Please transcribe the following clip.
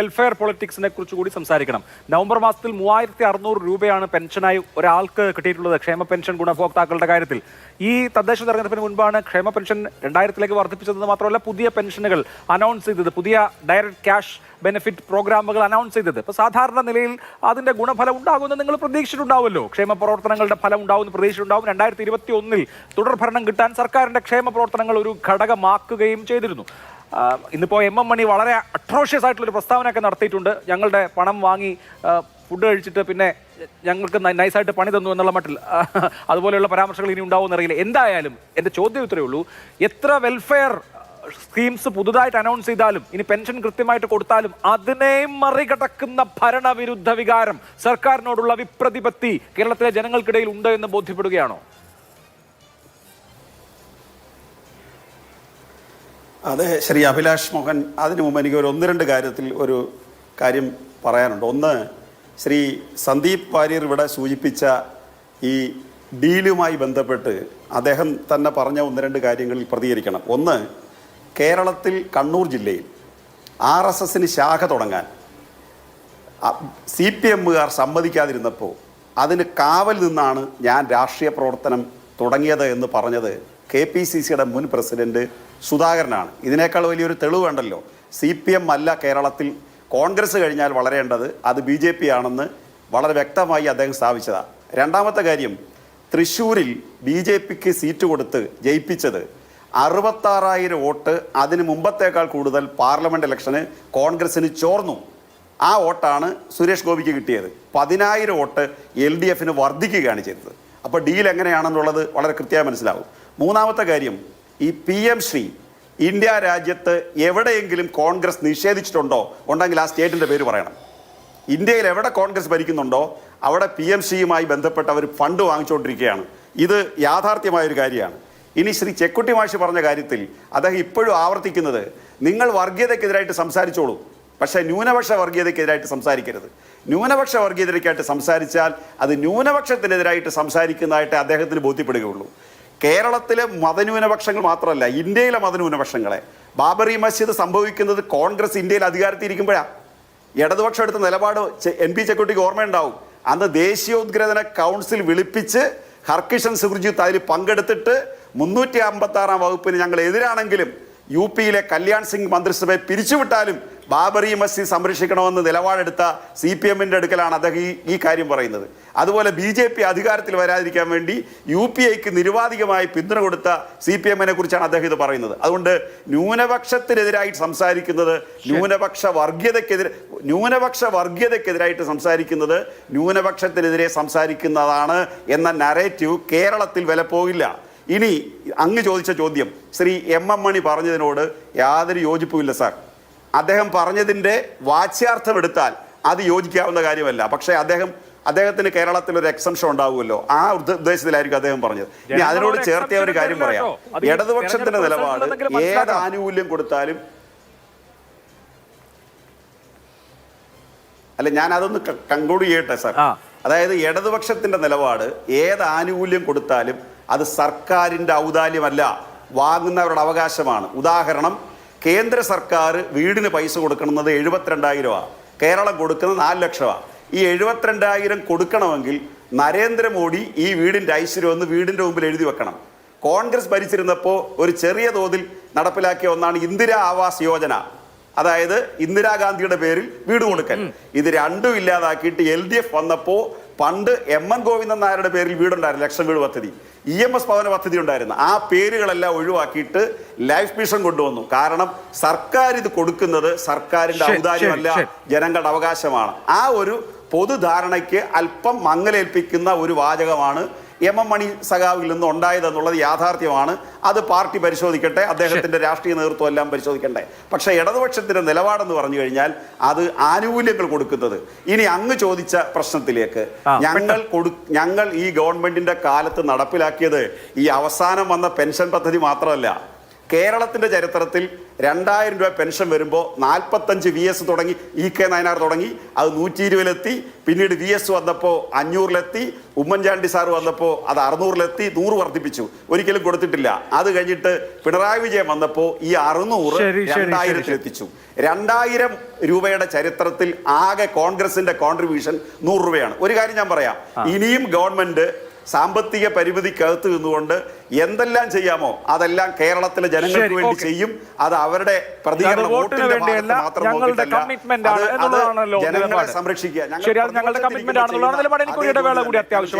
Welfare പൊളിറ്റിക്സിനെ കുറിച്ച് കൂടി സംസാരിക്കണം. നവംബർ മാസത്തിൽ 3600 രൂപയാണ് പെൻഷനായി ഒരാൾക്ക് കിട്ടിയിട്ടുള്ളത് ക്ഷേമ പെൻഷൻ ഗുണഭോക്താക്കളുടെ കാര്യത്തിൽ. ഈ തദ്ദേശ തെരഞ്ഞെടുപ്പിന് മുൻപാണ് ക്ഷേമ പെൻഷൻ 2000-ലേക്ക് വർദ്ധിപ്പിച്ചതെന്ന് മാത്രമല്ല പുതിയ പെൻഷനുകൾ അനൗൺസ് ചെയ്തത്, പുതിയ ഡയറക്റ്റ് ക്യാഷ് ബെനിഫിറ്റ് പ്രോഗ്രാമുകൾ അനൗൺസ് ചെയ്തത്. ഇപ്പോൾ സാധാരണ നിലയിൽ അതിന്റെ ഗുണഫലം ഉണ്ടാകുമെന്ന് നിങ്ങൾ പ്രതീക്ഷിച്ചിട്ടുണ്ടാവുമല്ലോ. ക്ഷേമ പ്രവർത്തനങ്ങളുടെ ഫലം ഉണ്ടാവുമെന്ന് പ്രതീക്ഷിച്ചിട്ടുണ്ടാവും. 2021 തുടർഭരണം കിട്ടാൻ സർക്കാരിന്റെ ക്ഷേമ പ്രവർത്തനങ്ങൾ ഒരു ഘടകമാക്കുകയും ചെയ്തിരുന്നു. ഇന്നിപ്പോൾ എം മണി വളരെ അട്രോഷ്യസ് ആയിട്ടുള്ളൊരു പ്രസ്താവനയൊക്കെ നടത്തിയിട്ടുണ്ട്. ഞങ്ങളുടെ പണം വാങ്ങി ഫുഡ് കഴിച്ചിട്ട് പിന്നെ ഞങ്ങൾക്ക് നൈസായിട്ട് പണി തന്നു എന്നുള്ള മട്ടിൽ അതുപോലെയുള്ള പരാമർശങ്ങൾ ഇനി ഉണ്ടാവുമെന്നറിയില്ല. എന്തായാലും എൻ്റെ ചോദ്യം ഇത്രയേ ഉള്ളൂ, എത്ര വെൽഫെയർ സ്കീംസ് പുതുതായിട്ട് അനൗൺസ് ചെയ്താലും ഇനി പെൻഷൻ കൃത്യമായിട്ട് കൊടുത്താലും അതിനെയും മറികടക്കുന്ന ഭരണവിരുദ്ധ വികാരം, സർക്കാരിനോടുള്ള വിപ്രതിപത്തി കേരളത്തിലെ ജനങ്ങൾക്കിടയിൽ ഉണ്ട് എന്ന് ബോധ്യപ്പെടുകയാണോ? അതെ, ശ്രീ അഭിലാഷ് മോഹൻ, അതിനു മുമ്പ് എനിക്ക് ഒന്ന് രണ്ട് കാര്യത്തിൽ ഒരു കാര്യം പറയാനുണ്ട്. ഒന്ന്, ശ്രീ സന്ദീപ് വാര്യർ ഇവിടെ സൂചിപ്പിച്ച ഈ ഡീലുമായി ബന്ധപ്പെട്ട് അദ്ദേഹം തന്നെ പറഞ്ഞ ഒന്ന് രണ്ട് കാര്യങ്ങളിൽ പ്രതികരിക്കണം. ഒന്ന്, കേരളത്തിൽ കണ്ണൂർ ജില്ലയിൽ RSSന് ശാഖ തുടങ്ങാൻ CPMകാർ സമ്മതിക്കാതിരുന്നപ്പോൾ അതിന് കാവൽ നിന്നാണ് ഞാൻ രാഷ്ട്രീയ പ്രവർത്തനം തുടങ്ങിയത് എന്ന് പറഞ്ഞത് KPCCയുടെ മുൻ പ്രസിഡന്റ് സുധാകരനാണ്. ഇതിനേക്കാൾ വലിയൊരു തെളിവ് വേണ്ടല്ലോ. CPM അല്ല കേരളത്തിൽ കോൺഗ്രസ് കഴിഞ്ഞാൽ വളരേണ്ടത്, അത് BJP ആണെന്ന് വളരെ വ്യക്തമായി അദ്ദേഹം സ്ഥാപിച്ചതാണ്. രണ്ടാമത്തെ കാര്യം, തൃശ്ശൂരിൽ BJPക്ക് സീറ്റ് കൊടുത്ത് ജയിപ്പിച്ചത് 66,000 വോട്ട് അതിന് മുമ്പത്തേക്കാൾ കൂടുതൽ പാർലമെൻറ്റ് ഇലക്ഷന് കോൺഗ്രസിന് ചോർന്നു. ആ വോട്ടാണ് സുരേഷ് ഗോപിക്ക് കിട്ടിയത്. 10,000 വോട്ട് LDFന് വർദ്ധിക്കുകയാണ് ചെയ്തത്. അപ്പോൾ ഡീൽ എങ്ങനെയാണെന്നുള്ളത് വളരെ കൃത്യമായി മനസ്സിലാവും. മൂന്നാമത്തെ കാര്യം, ഈ PM ശ്രീ ഇന്ത്യ രാജ്യത്ത് എവിടെയെങ്കിലും കോൺഗ്രസ് നിഷേധിച്ചിട്ടുണ്ടോ ഉണ്ടെങ്കിൽ ആ സ്റ്റേറ്റിൻ്റെ പേര് പറയണം. ഇന്ത്യയിൽ എവിടെ കോൺഗ്രസ് ഭരിക്കുന്നുണ്ടോ അവിടെ PM ശ്രീയുമായി ബന്ധപ്പെട്ട് അവർ ഫണ്ട് വാങ്ങിച്ചുകൊണ്ടിരിക്കുകയാണ്. ഇത് യാഥാർത്ഥ്യമായൊരു കാര്യമാണ്. ഇനി ശ്രീ ചെക്കുട്ടി മാഷ് പറഞ്ഞ കാര്യത്തിൽ അദ്ദേഹം ഇപ്പോഴും ആവർത്തിക്കുന്നത്, നിങ്ങൾ വർഗീയതയ്ക്കെതിരായിട്ട് സംസാരിച്ചോളൂ, പക്ഷേ ന്യൂനപക്ഷ വർഗീയതയ്ക്കെതിരായിട്ട് സംസാരിക്കരുത്. ന്യൂനപക്ഷ വർഗീയതയ്ക്കായിട്ട് സംസാരിച്ചാൽ അത് ന്യൂനപക്ഷത്തിനെതിരായിട്ട് സംസാരിക്കുന്നതായിട്ട് അദ്ദേഹത്തിന് ബോധ്യപ്പെടുകയുള്ളൂ. കേരളത്തിലെ മതന്യൂനപക്ഷങ്ങൾ മാത്രമല്ല, ഇന്ത്യയിലെ മതന്യൂനപക്ഷങ്ങളെ, ബാബറി മസ്ജിദ് സംഭവിക്കുന്നത് കോൺഗ്രസ് ഇന്ത്യയിൽ അധികാരത്തിരിക്കുമ്പോഴാണ്. ഇടതുപക്ഷം എടുത്ത നിലപാട് MP ചെക്കുട്ടിക്ക് ഓർമ്മയുണ്ടാവും. അന്ന് ദേശീയോദ്ഗ്രഥന കൗൺസിൽ വിളിപ്പിച്ച് ഹർകിഷൻ സുർജിത്ത് അതിൽ പങ്കെടുത്തിട്ട് 356-ാം വകുപ്പിന് ഞങ്ങൾ എതിരാണെങ്കിലും UPയിലെ കല്യാൺ സിംഗ് മന്ത്രിസഭയെ പിരിച്ചുവിട്ടാലും ബാബറി മസ്ജിദ് സംരക്ഷിക്കണമെന്ന് നിലപാടെടുത്ത CPMന്റെ അടുക്കലാണ് അദ്ദേഹം ഈ കാര്യം പറയുന്നത്. അതുപോലെ BJP അധികാരത്തിൽ വരാതിരിക്കാൻ വേണ്ടി UPIക്ക് നിരുപാധികമായി പിന്തുണ കൊടുത്ത CPMനെ കുറിച്ചാണ് അദ്ദേഹം ഇത് പറയുന്നത്. അതുകൊണ്ട് ന്യൂനപക്ഷത്തിനെതിരായിട്ട് സംസാരിക്കുന്നത് ന്യൂനപക്ഷ വർഗീയതയ്ക്കെതിരായിട്ട് സംസാരിക്കുന്നത് ന്യൂനപക്ഷത്തിനെതിരെ സംസാരിക്കുന്നതാണ് എന്ന നറേറ്റീവ് കേരളത്തിൽ വില പോകില്ല. ഇനി അങ്ങ് ചോദിച്ച ചോദ്യം, ശ്രീ M മണി പറഞ്ഞതിനോട് യാതൊരു യോജിപ്പുമില്ല സാർ. അദ്ദേഹം പറഞ്ഞതിൻ്റെ വാച്യാർത്ഥം എടുത്താൽ അത് യോജിക്കാവുന്ന കാര്യമല്ല. പക്ഷേ അദ്ദേഹത്തിന് കേരളത്തിൽ ഒരു എക്സംഷൻ ഉണ്ടാവുമല്ലോ, ആ ഉദ്ദേശത്തിലായിരിക്കും അദ്ദേഹം പറഞ്ഞത്. ഇനി അതിനോട് ചേർത്തിയ ഒരു കാര്യം പറയാം. ഇടതുപക്ഷത്തിന്റെ നിലപാട് ഏത് ആനുകൂല്യം കൊടുത്താലും, അല്ല ഞാൻ അതൊന്ന് കൺക്ലൂഡ് ചെയ്യട്ടെ സാർ. അതായത് ഇടതുപക്ഷത്തിന്റെ നിലപാട് ഏത് ആനുകൂല്യം കൊടുത്താലും അത് സർക്കാരിൻ്റെ ഔദാര്യമല്ല, വാങ്ങുന്നവരുടെ അവകാശമാണ്. ഉദാഹരണം, കേന്ദ്ര സർക്കാർ വീടിന് പൈസ കൊടുക്കുന്നത് 72,000 കേരളം കൊടുക്കുന്നത് 4 ലക്ഷമാണ്. ഈ 72,000 കൊടുക്കണമെങ്കിൽ നരേന്ദ്രമോദി ഈ വീടിൻ്റെ ഐശ്വര്യം ഒന്ന് വീടിൻ്റെ മുമ്പിൽ എഴുതി വെക്കണം. കോൺഗ്രസ് ഭരിച്ചിരുന്നപ്പോൾ ഒരു ചെറിയ തോതിൽ നടപ്പിലാക്കിയ ഒന്നാണ് ഇന്ദിരാ ആവാസ് യോജന, അതായത് ഇന്ദിരാഗാന്ധിയുടെ പേരിൽ വീട് കൊടുക്കൽ. ഇത് രണ്ടും ഇല്ലാതാക്കിയിട്ട് LDF വന്നപ്പോൾ പണ്ട് MN ഗോവിന്ദൻ നായരുടെ പേരിൽ വീടുണ്ടായിരുന്നു, ലക്ഷം വീട് പദ്ധതി, EMS ഭവന പദ്ധതി ഉണ്ടായിരുന്നു. ആ പേരുകളെല്ലാം ഒഴിവാക്കിയിട്ട് ലൈഫ് മിഷൻ കൊണ്ടുവന്നു. കാരണം സർക്കാർ ഇത് കൊടുക്കുന്നത് സർക്കാരിന്റെ ഔദാര്യമല്ല, ജനങ്ങളുടെ അവകാശമാണ്. ആ ഒരു പൊതുധാരണയ്ക്ക് അല്പം മങ്ങലേൽപ്പിക്കുന്ന ഒരു വാചകമാണ് M മണി സഖാവിൽ നിന്ന് ഉണ്ടായതെന്നുള്ളത് യാഥാർത്ഥ്യമാണ്. അത് പാർട്ടി പരിശോധിക്കട്ടെ, അദ്ദേഹത്തിന്റെ രാഷ്ട്രീയ നേതൃത്വം എല്ലാം പരിശോധിക്കട്ടെ. പക്ഷേ ഇടതുപക്ഷത്തിന്റെ നിലപാടെന്ന് പറഞ്ഞു കഴിഞ്ഞാൽ അത് ആനുകൂല്യങ്ങൾ കൊടുക്കുന്നത്. ഇനി അങ്ങ് ചോദിച്ച പ്രശ്നത്തിലേക്ക്, ഞങ്ങൾ ഈ ഗവൺമെന്റിന്റെ കാലത്ത് നടപ്പിലാക്കിയത് ഈ അവസാനം വന്ന പെൻഷൻ പദ്ധതി മാത്രമല്ല. കേരളത്തിന്റെ ചരിത്രത്തിൽ 2000 രൂപ പെൻഷൻ വരുമ്പോൾ 45 VS തുടങ്ങി, EK നായനാർ തുടങ്ങി, അത് 120-ലെത്തി. പിന്നീട് VS വന്നപ്പോൾ 500-ലെത്തി. ഉമ്മൻചാണ്ടി സാർ വന്നപ്പോൾ അത് 600-ലെത്തി. 100 വർദ്ധിപ്പിച്ചു, ഒരിക്കലും കൊടുത്തിട്ടില്ല. അത് കഴിഞ്ഞിട്ട് പിണറായി വിജയൻ വന്നപ്പോൾ ഈ 600 2000-ലെത്തിച്ചു. 2000 രൂപയുടെ ചരിത്രത്തിൽ ആകെ കോൺഗ്രസിന്റെ കോൺട്രിബ്യൂഷൻ 100 രൂപയാണ്. ഒരു കാര്യം ഞാൻ പറയാം, ഇനിയും ഗവൺമെന്റ് സാമ്പത്തിക പരിമിതിക്കകത്ത് നിന്നുകൊണ്ട് എന്തെല്ലാം ചെയ്യാമോ അതെല്ലാം കേരളത്തിലെ ജനങ്ങൾക്ക് വേണ്ടി ചെയ്യും. അത് അവരുടെ പ്രതികരണം വോട്ടിന്റെ ഭാഗത്ത് മാത്രം നോക്കിയിട്ടല്ല, അത് ജനങ്ങളെ സംരക്ഷിക്കുക. ശരി, അത് ഞങ്ങളുടെ കമ്മിറ്റ്മെന്റ് ആണെന്നുള്ളതാണ് നിലപാട്. എനിക്ക് ഒരു ഇടവേള കൂടി അത്യാവശ്യമാണ്.